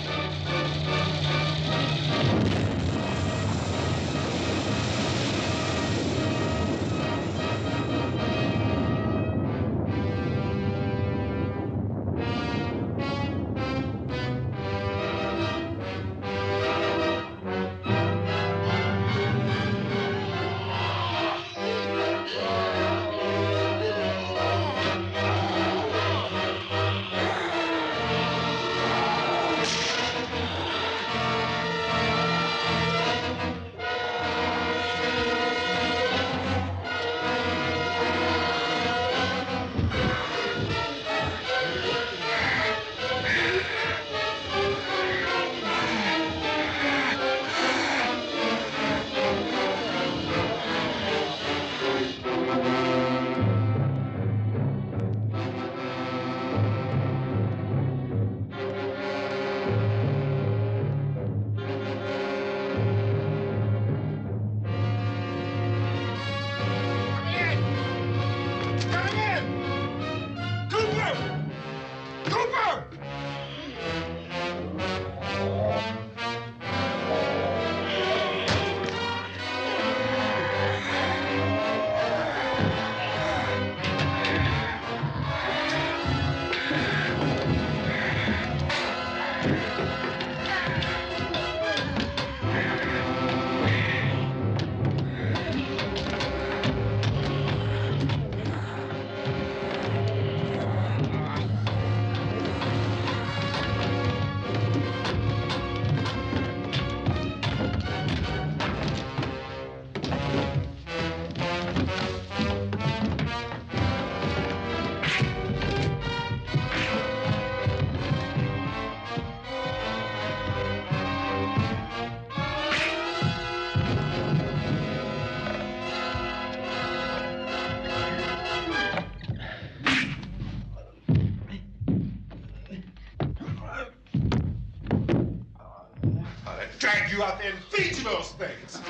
Drag you out there and feed you those things.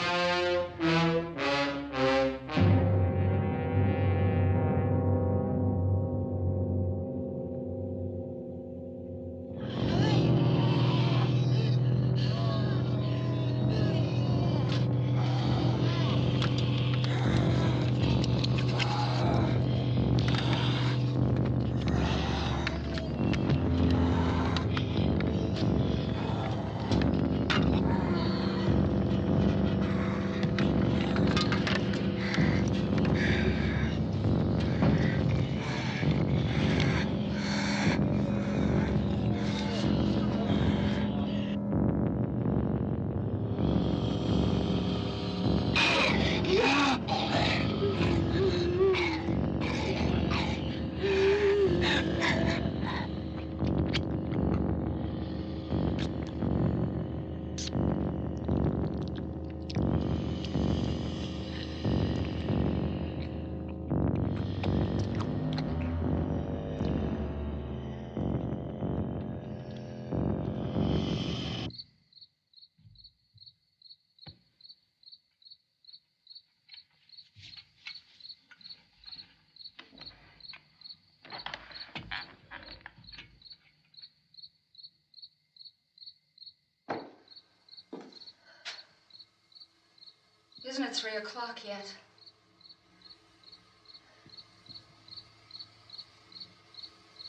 Isn't it 3 o'clock yet?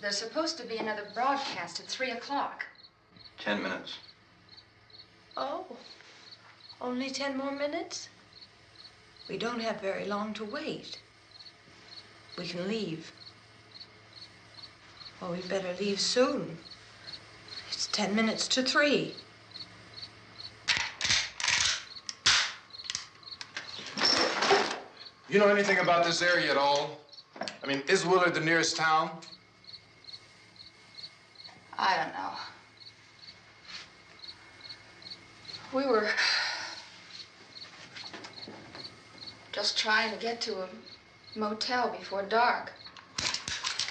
There's supposed to be another broadcast at 3 o'clock. 10 minutes. Oh, only 10 more minutes? We don't have very long to wait. We can leave. Well, we better leave soon. It's 10 minutes to 3. You know anything about this area at all? I mean, is Willard the nearest town? I don't know. We were just trying to get to a motel before dark.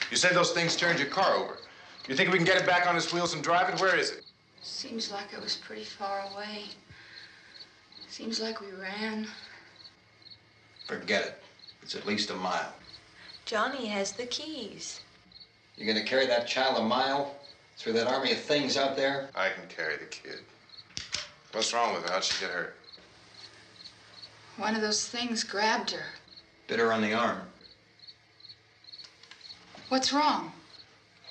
You said those things turned your car over. You think we can get it back on its wheels and drive it? Where is it? Seems like it was pretty far away. Seems like we ran. Forget it. It's at least a mile. Johnny has the keys. You gonna carry that child a mile through that army of things out there? I can carry the kid. What's wrong with her? How'd she get hurt? One of those things grabbed her. Bit her on the arm. What's wrong?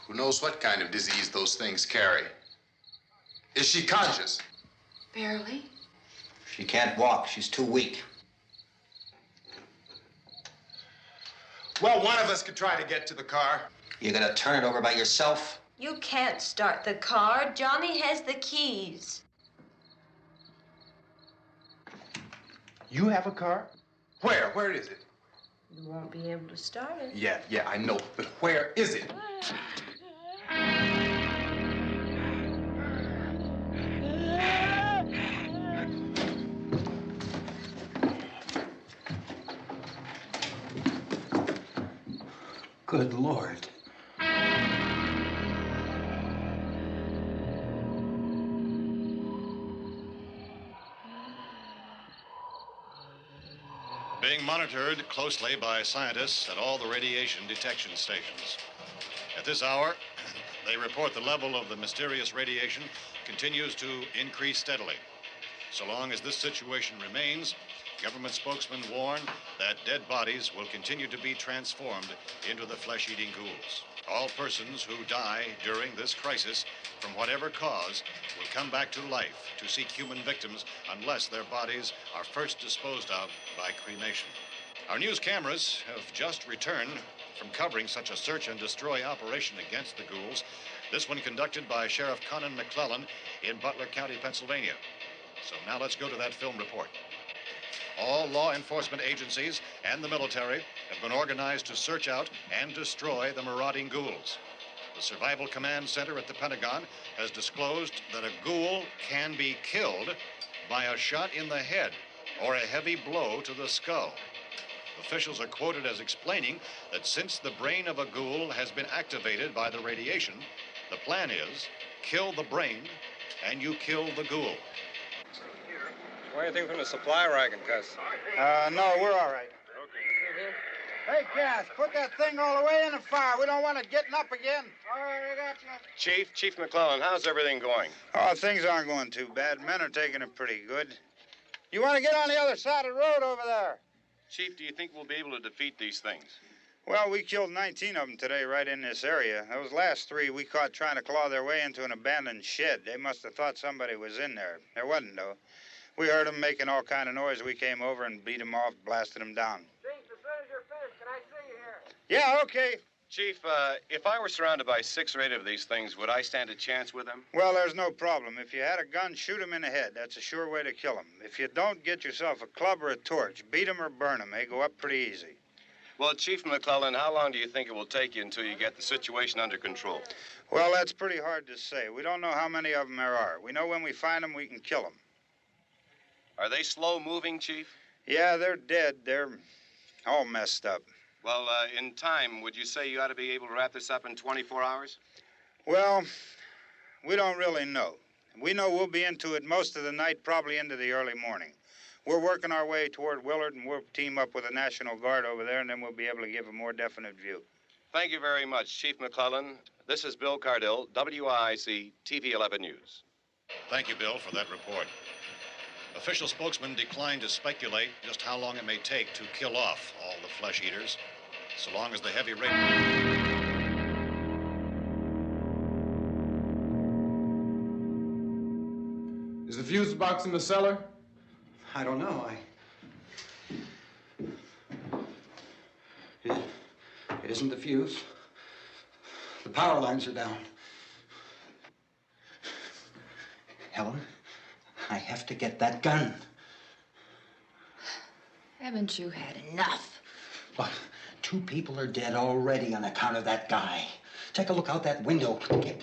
Who knows what kind of disease those things carry? Is she conscious? Barely. She can't walk. She's too weak. Well, one of us could try to get to the car. You gonna turn it over by yourself? You can't start the car. Johnny has the keys. You have a car? Where? Where is it? You won't be able to start it. Yeah, I know. But where is it? Good Lord. Being monitored closely by scientists at all the radiation detection stations. At this hour, they report the level of the mysterious radiation continues to increase steadily. So long as this situation remains, government spokesmen warn that dead bodies will continue to be transformed into the flesh-eating ghouls. All persons who die during this crisis, from whatever cause, will come back to life to seek human victims unless their bodies are first disposed of by cremation. Our news cameras have just returned from covering such a search and destroy operation against the ghouls, this one conducted by Sheriff Conan McClellan in Butler County, Pennsylvania. So now let's go to that film report. All law enforcement agencies and the military have been organized to search out and destroy the marauding ghouls. The Survival Command Center at the Pentagon has disclosed that a ghoul can be killed by a shot in the head or a heavy blow to the skull. Officials are quoted as explaining that since the brain of a ghoul has been activated by the radiation, the plan is kill the brain and you kill the ghoul. Anything from the supply wagon, Cuss? No, we're all right. Hey, Cass, put that thing all the way in the fire. We don't want it getting up again. All right, I got you. Chief McClellan, how's everything going? Oh, things aren't going too bad. Men are taking it pretty good. You want to get on the other side of the road over there? Chief, do you think we'll be able to defeat these things? Well, we killed 19 of them today right in this area. Those last 3 we caught trying to claw their way into an abandoned shed. They must have thought somebody was in there. There wasn't, though. We heard them making all kind of noise. We came over and beat them off, blasted them down. Chief, as soon as you're finished, can I see you here? Yeah, okay. Chief, if I were surrounded by 6 or 8 of these things, would I stand a chance with them? Well, there's no problem. If you had a gun, shoot them in the head. That's a sure way to kill them. If you don't, get yourself a club or a torch. Beat them or burn them. They go up pretty easy. Well, Chief McClellan, how long do you think it will take you until you get the situation under control? Well, that's pretty hard to say. We don't know how many of them there are. We know when we find them, we can kill them. Are they slow-moving, Chief? Yeah, they're dead. They're all messed up. Well, in time, would you say you ought to be able to wrap this up in 24 hours? Well, we don't really know. We know we'll be into it most of the night, probably into the early morning. We're working our way toward Willard, and we'll team up with the National Guard over there, and then we'll be able to give a more definite view. Thank you very much, Chief McClellan. This is Bill Cardill, WIC TV 11 News. Thank you, Bill, for that report. Official spokesman declined to speculate just how long it may take to kill off all the flesh eaters, so long as the heavy rain... Is the fuse box in the cellar? I don't know. It isn't the fuse. The power lines are down. Helen, I have to get that gun. Haven't you had enough? Look, 2 people are dead already on account of that guy. Take a look out that window. Get...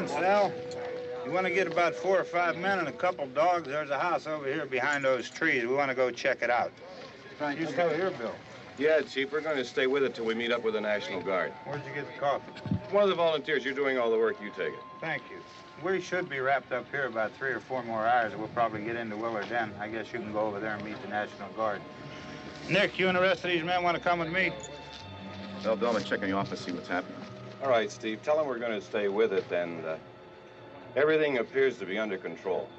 Sal. You want to get about 4 or 5 men and a couple dogs? There's a house over here behind those trees. We want to go check it out. You still here, Bill? Yeah, Chief, we're going to stay with it till we meet up with the National Guard. Where'd you get the coffee? One of the volunteers. You're doing all the work. You take it. Thank you. We should be wrapped up here about 3 or 4 more hours. We'll probably get into Willard then. I guess you can go over there and meet the National Guard. Nick, you and the rest of these men want to come with me? Well, Bill, I'm going to check in the office, see what's happening. All right, Steve. Tell them we're going to stay with it, and everything appears to be under control.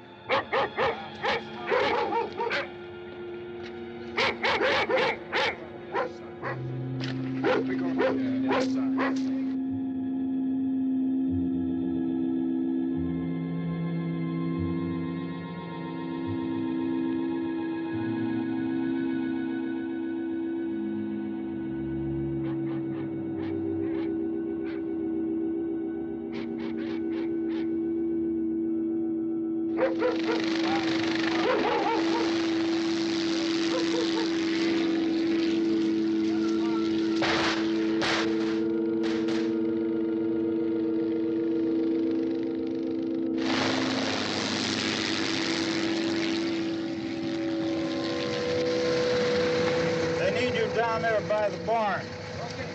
Down there by the barn. Okay.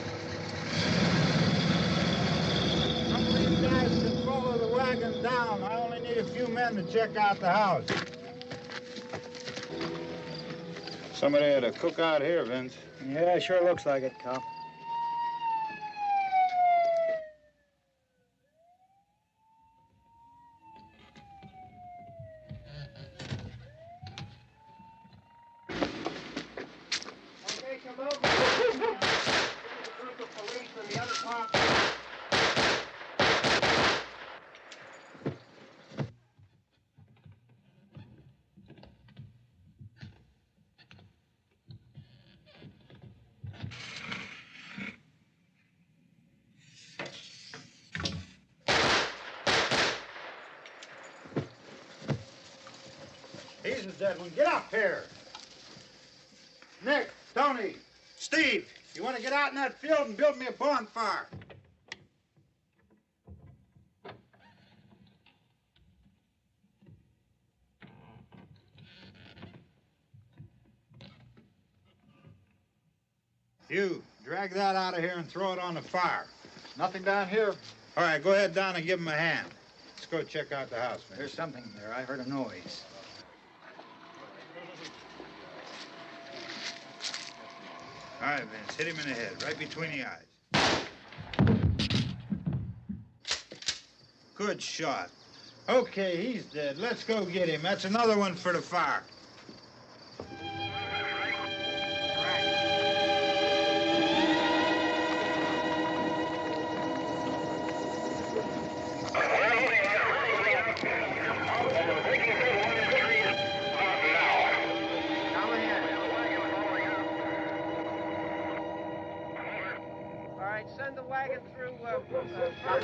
Some of these guys can follow the wagon down. I only need a few men to check out the house. Somebody had a cookout here, Vince. Yeah, sure looks like it, Karl. He's the dead one. Get up here. Nick, Tony, Steve, you want to get out in that field and build me a bonfire? You, drag that out of here and throw it on the fire. Nothing down here. All right, go ahead down and give him a hand. Let's go check out the house, man. There's something there. I heard a noise. All right, Vince, hit him in the head, right between the eyes. Good shot. Okay, he's dead. Let's go get him. That's another one for the fire. Send the wagon through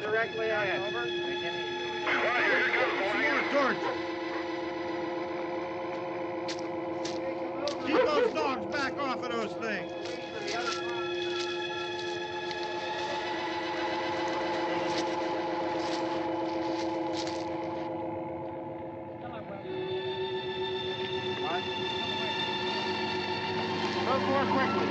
directly out. Over. More torch. Keep those dogs back off of those things. Go more quickly.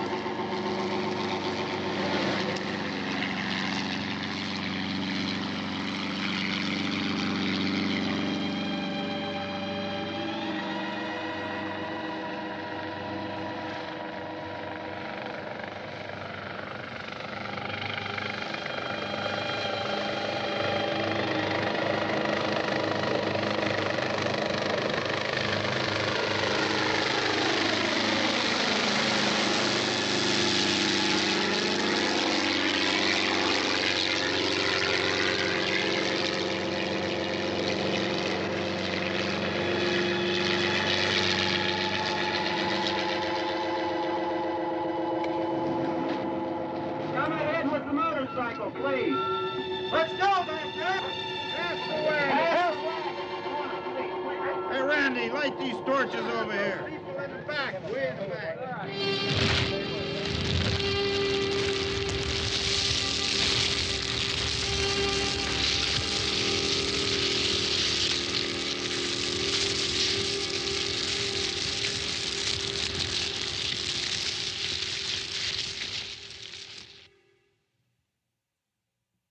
Please. Let's go back there. That's the way. Hey, Randy, light these torches over here. People in the back, way in the back.